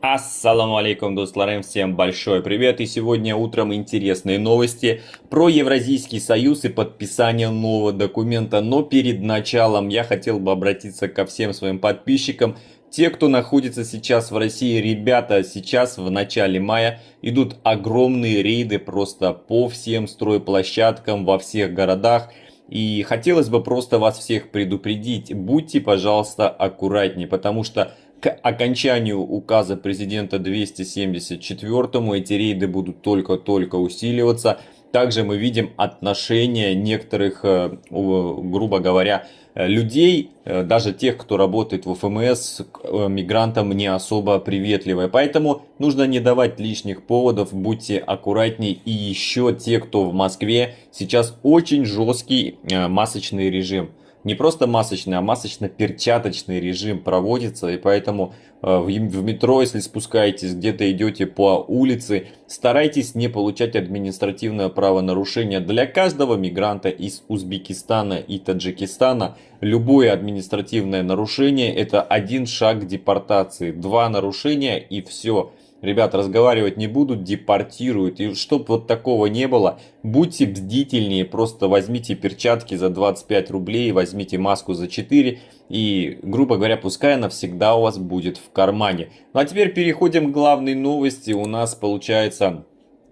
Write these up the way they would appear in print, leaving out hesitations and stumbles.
Ассаламу алейкум, дусларем, всем большой привет! И сегодня утром интересные новости про Евразийский союз и подписание нового документа. Но перед началом я хотел бы обратиться ко всем своим подписчикам. Те, кто находится сейчас в России, ребята, сейчас в начале мая идут огромные рейды просто по всем стройплощадкам во всех городах. И хотелось бы просто вас всех предупредить, будьте, пожалуйста, аккуратнее, потому что к окончанию указа президента 274 эти рейды будут только-только усиливаться. Также мы видим отношение некоторых, грубо говоря, людей, даже тех, кто работает в ФМС, к мигрантам не особо приветливые. Поэтому нужно не давать лишних поводов, будьте аккуратней. И еще те, кто в Москве, сейчас очень жесткий масочный режим. Не просто масочный, а масочно-перчаточный режим проводится. И поэтому в метро, если спускаетесь, где-то идете по улице, старайтесь не получать административное правонарушение. Для каждого мигранта из Узбекистана и Таджикистана любое административное нарушение — это один шаг к депортации. Два нарушения и все. Ребят, разговаривать не будут, депортируют. И чтобы вот такого не было, будьте бдительнее. Просто возьмите перчатки за 25 рублей, возьмите маску за 4. И, грубо говоря, пускай она всегда у вас будет в кармане. Ну а теперь переходим к главной новости. У нас получается...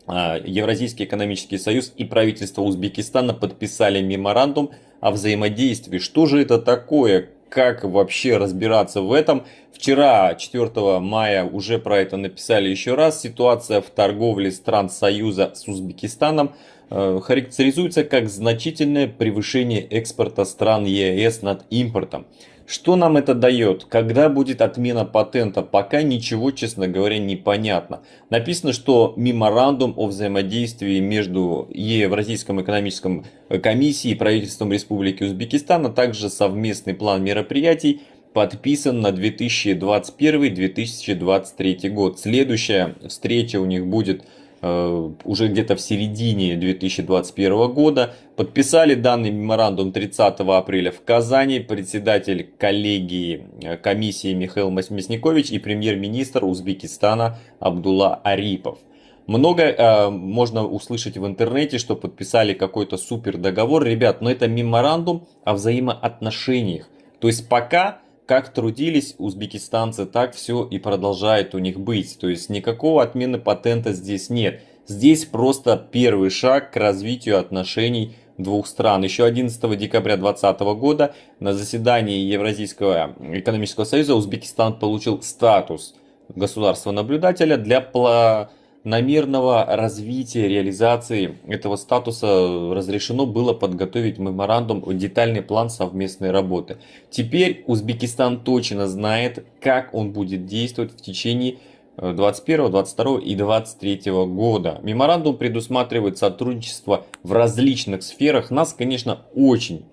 Евразийский экономический союз и правительство Узбекистана подписали меморандум о взаимодействии. Что же это такое? Как вообще разбираться в этом? Вчера, 4 мая, уже про это написали еще раз. Ситуация в торговле стран Союза с Узбекистаном характеризуется как значительное превышение экспорта стран ЕС над импортом. Что нам это дает? Когда будет отмена патента? Пока ничего, честно говоря, не понятно. Написано, что меморандум о взаимодействии между Евразийском экономическом комиссией и правительством Республики Узбекистан, а также совместный план мероприятий подписан на 2021-2023 год. Следующая встреча у них будет уже где-то в середине 2021 года. Подписали данный меморандум 30 апреля в Казани председатель коллегии комиссии Михаил Мясникович и премьер-министр Узбекистана Абдулла Арипов. Много можно услышать в интернете, что подписали какой-то супер договор. Ребят, но это меморандум о взаимоотношениях. То есть пока как трудились узбекистанцы, так все и продолжает у них быть. То есть никакого отмены патента здесь нет. Здесь просто первый шаг к развитию отношений двух стран. Еще 11 декабря 2020 года на заседании Евразийского экономического союза Узбекистан получил статус государства-наблюдателя для планомерного развития, реализации этого статуса разрешено было подготовить меморандум, детальный план совместной работы. Теперь Узбекистан точно знает, как он будет действовать в течение 2021, 2022 и 2023 года. Меморандум предусматривает сотрудничество в различных сферах. Нас, конечно, очень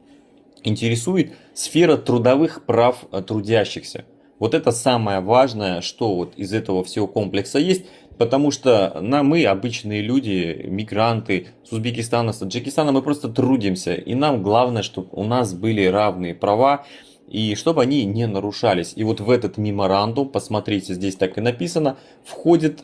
интересует сфера трудовых прав трудящихся. Вот это самое важное, что вот из этого всего комплекса есть. Потому что мы, обычные люди, мигранты с Узбекистана, с Таджикистана, мы просто трудимся. И нам главное, чтобы у нас были равные права и чтобы они не нарушались. И вот в этот меморандум, посмотрите, здесь так и написано, входит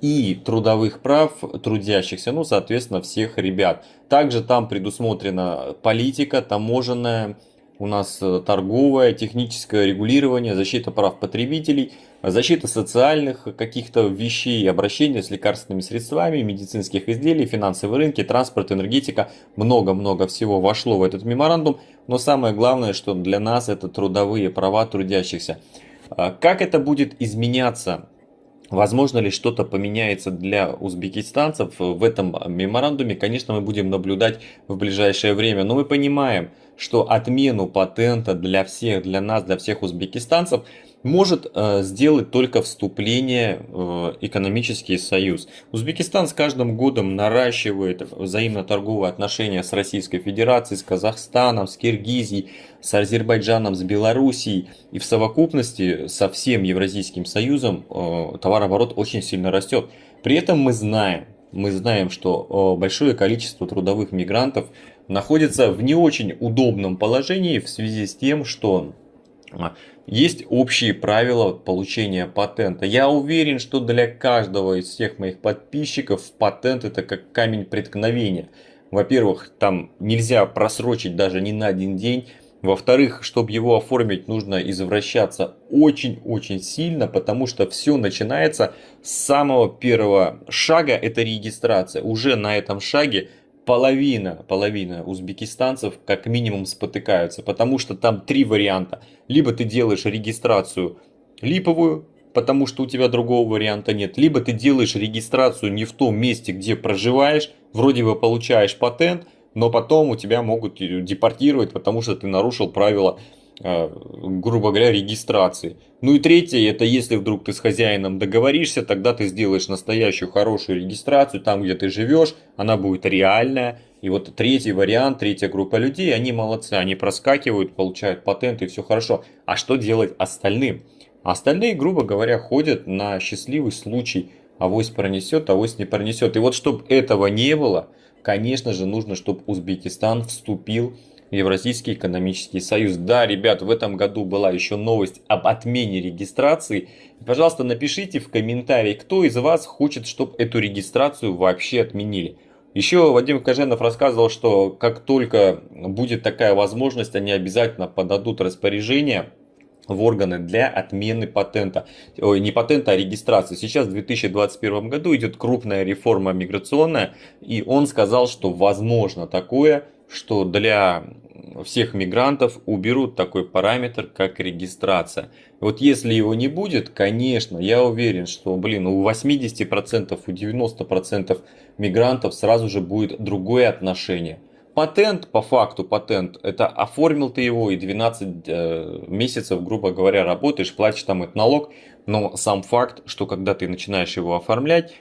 и трудовых прав трудящихся, ну, соответственно, всех ребят. Также там предусмотрена политика, таможенная, у нас торговое, техническое регулирование, защита прав потребителей, защита социальных каких-то вещей, обращения с лекарственными средствами, медицинских изделий, финансовые рынки, транспорт, энергетика. Много-много всего вошло в этот меморандум. Но самое главное, что для нас это трудовые права трудящихся. Как это будет изменяться? Возможно ли что-то поменяется для узбекистанцев в этом меморандуме? Конечно, мы будем наблюдать в ближайшее время. Но мы понимаем, что отмену патента для всех, для нас, для всех узбекистанцев может сделать только вступление в экономический союз. Узбекистан с каждым годом наращивает взаимно-торговые отношения с Российской Федерацией, с Казахстаном, с Киргизией, с Азербайджаном, с Белоруссией. И в совокупности со всем Евразийским союзом товарооборот очень сильно растет. При этом мы знаем, что большое количество трудовых мигрантов находится в не очень удобном положении в связи с тем, что Есть общие правила получения патента. Я уверен, что для каждого из всех моих подписчиков патент это как камень преткновения. Во-первых, там нельзя просрочить даже ни на один день. Во-вторых, чтобы его оформить, нужно извращаться очень-очень сильно, потому что все начинается с самого первого шага, это регистрация. Уже на этом шаге половина узбекистанцев как минимум спотыкаются, потому что там три варианта. Либо ты делаешь регистрацию липовую, потому что у тебя другого варианта нет, либо ты делаешь регистрацию не в том месте, где проживаешь, вроде бы получаешь патент, но потом у тебя могут депортировать, потому что ты нарушил правила, грубо говоря, регистрации. Ну и третье, это если вдруг ты с хозяином договоришься, тогда ты сделаешь настоящую хорошую регистрацию там, где ты живешь, она будет реальная. И вот третий вариант, третья группа людей, они молодцы, они проскакивают, получают патент и все хорошо. А что делать остальным? Остальные, грубо говоря, ходят на счастливый случай. Авось пронесет, авось не пронесет. И вот чтобы этого не было, конечно же, нужно, чтобы Узбекистан вступил в Евразийский экономический союз. Да, ребят, в этом году была еще новость об отмене регистрации. Пожалуйста, напишите в комментарии, кто из вас хочет, чтобы эту регистрацию вообще отменили. Еще Вадим Коженов рассказывал, что как только будет такая возможность, они обязательно подадут распоряжение в органы для отмены патента. Ой, не патента, а регистрации. Сейчас в 2021 году идет крупная реформа миграционная, и он сказал, что возможно такое, что для всех мигрантов уберут такой параметр, как регистрация. Вот если его не будет, конечно, я уверен, что, у 80%, у 90% мигрантов сразу же будет другое отношение. Патент, по факту патент, это оформил ты его и 12 месяцев, грубо говоря, работаешь, платишь там этот налог. Но сам факт, что когда ты начинаешь его оформлять,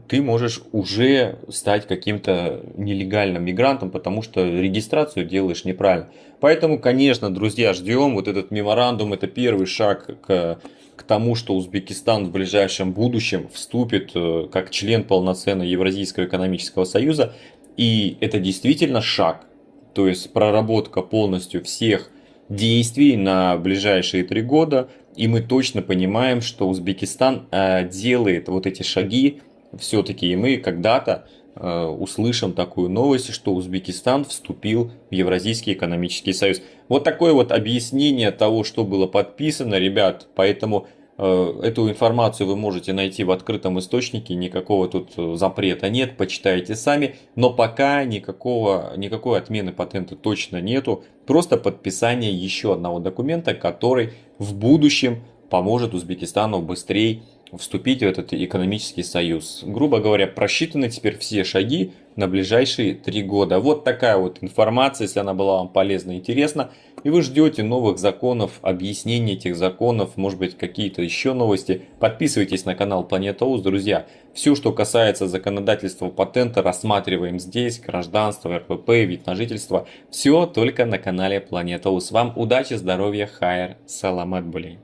ты можешь уже стать каким-то нелегальным мигрантом, потому что регистрацию делаешь неправильно. Поэтому, конечно, друзья, ждем вот этот меморандум, это первый шаг к тому, что Узбекистан в ближайшем будущем вступит как член полноценного Евразийского экономического союза. И это действительно шаг, то есть проработка полностью всех действий на ближайшие 3 года. И мы точно понимаем, что Узбекистан делает вот эти шаги все-таки. И мы когда-то услышим такую новость, что Узбекистан вступил в Евразийский экономический союз. Вот такое вот объяснение того, что было подписано, ребят. Поэтому эту информацию вы можете найти в открытом источнике, никакого тут запрета нет, почитайте сами. Но пока никакой отмены патента точно нету, просто подписание еще одного документа, который в будущем поможет Узбекистану быстрее вступить в этот экономический союз. Грубо говоря, просчитаны теперь все шаги на ближайшие 3 года. Вот такая вот информация, если она была вам полезна и интересна, и вы ждете новых законов, объяснений этих законов, может быть какие-то еще новости, подписывайтесь на канал Планета УЗ, друзья. Все, что касается законодательства патента, рассматриваем здесь, гражданство, РПП, вид на жительство, все только на канале Планета УЗ. Вам удачи, здоровья, хайр, саламат булей.